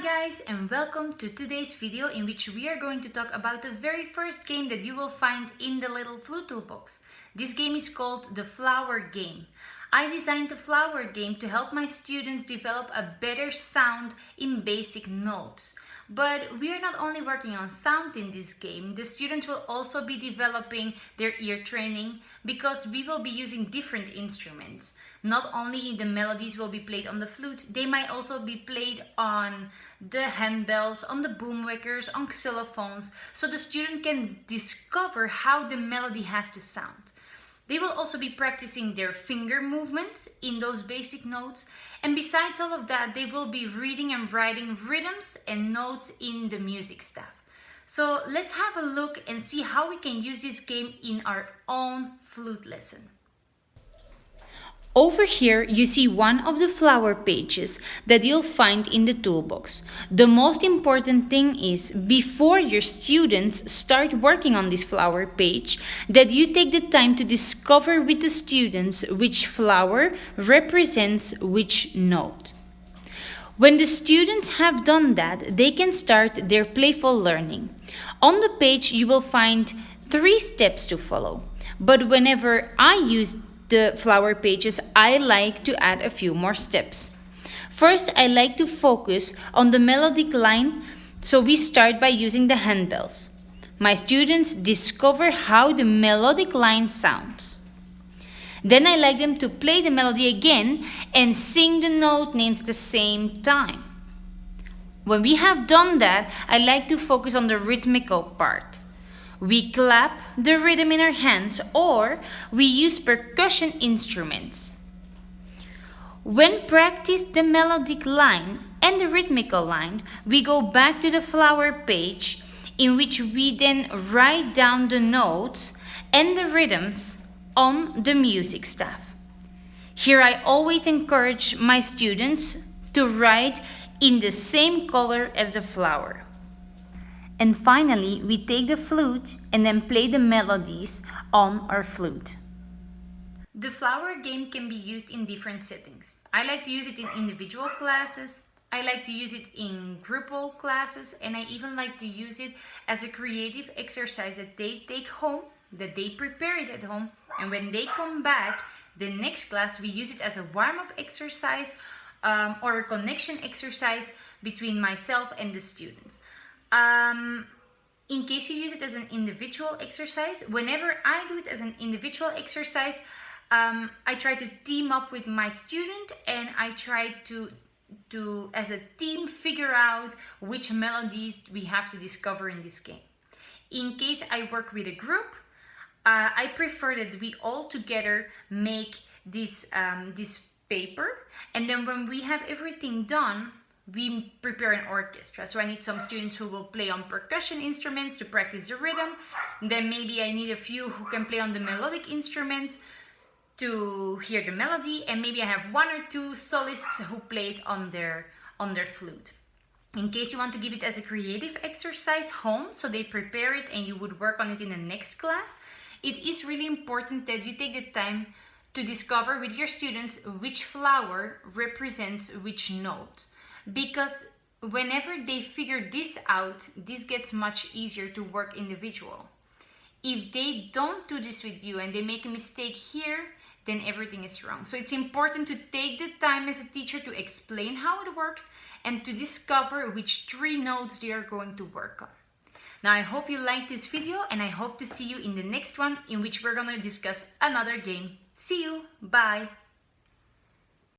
Hi guys, and welcome to today's video in which we are going to talk about the very first game that you will find in the little Flute Toolbox. This game is called the Flower Game. I designed the Flower Game to help my students develop a better sound in basic notes. But we are not only working on sound in this game, the students will also be developing their ear training because we will be using different instruments. Not only the melodies will be played on the flute, they might also be played on the handbells, on the boomwhackers, on xylophones, so the student can discover how the melody has to sound. They will also be practicing their finger movements in those basic notes, and besides all of that, they will be reading and writing rhythms and notes in the music stuff. So let's have a look and see how we can use this game in our own flute lesson. Over here, you see one of the flower pages that you'll find in the toolbox. The most important thing is, before your students start working on this flower page, that you take the time to discover with the students which flower represents which note. When the students have done that, they can start their playful learning. On the page, you will find 3 steps to follow, but whenever I use the flower pages, I like to add a few more steps. First, I like to focus on the melodic line, so we start by using the handbells. My students discover how the melodic line sounds. Then I like them to play the melody again and sing the note names at the same time. When we have done that, I like to focus on the rhythmical part. We clap the rhythm in our hands, or we use percussion instruments. When practiced the melodic line and the rhythmical line, we go back to the flower page in which we then write down the notes and the rhythms on the music staff. Here I always encourage my students to write in the same color as the flower. And finally, we take the flute and then play the melodies on our flute. The flower game can be used in different settings. I like to use it in individual classes, I like to use it in group classes, and I even like to use it as a creative exercise that they take home, that they prepare it at home, and when they come back, the next class, we use it as a warm-up exercise or a connection exercise between myself and the students. In case you use it as an individual exercise, whenever I do it as an individual exercise, I try to team up with my student and I try to as a team figure out which melodies we have to discover in this game. In case I work with a group, I prefer that we all together make this paper, and then when we have everything done, we prepare an orchestra. So I need some students who will play on percussion instruments to practice the rhythm. Then maybe I need a few who can play on the melodic instruments to hear the melody. And maybe I have 1 or 2 solists who played on their flute. In case you want to give it as a creative exercise home, so they prepare it and you would work on it in the next class, it is really important that you take the time to discover with your students which flower represents which note. Because whenever they figure this out, this gets much easier to work individual. If they don't do this with you and they make a mistake here, then everything is wrong. So it's important to take the time as a teacher to explain how it works and to discover which 3 notes they are going to work on. Now I hope you liked this video, and I hope to see you in the next one in which we're going to discuss another game. See you, bye!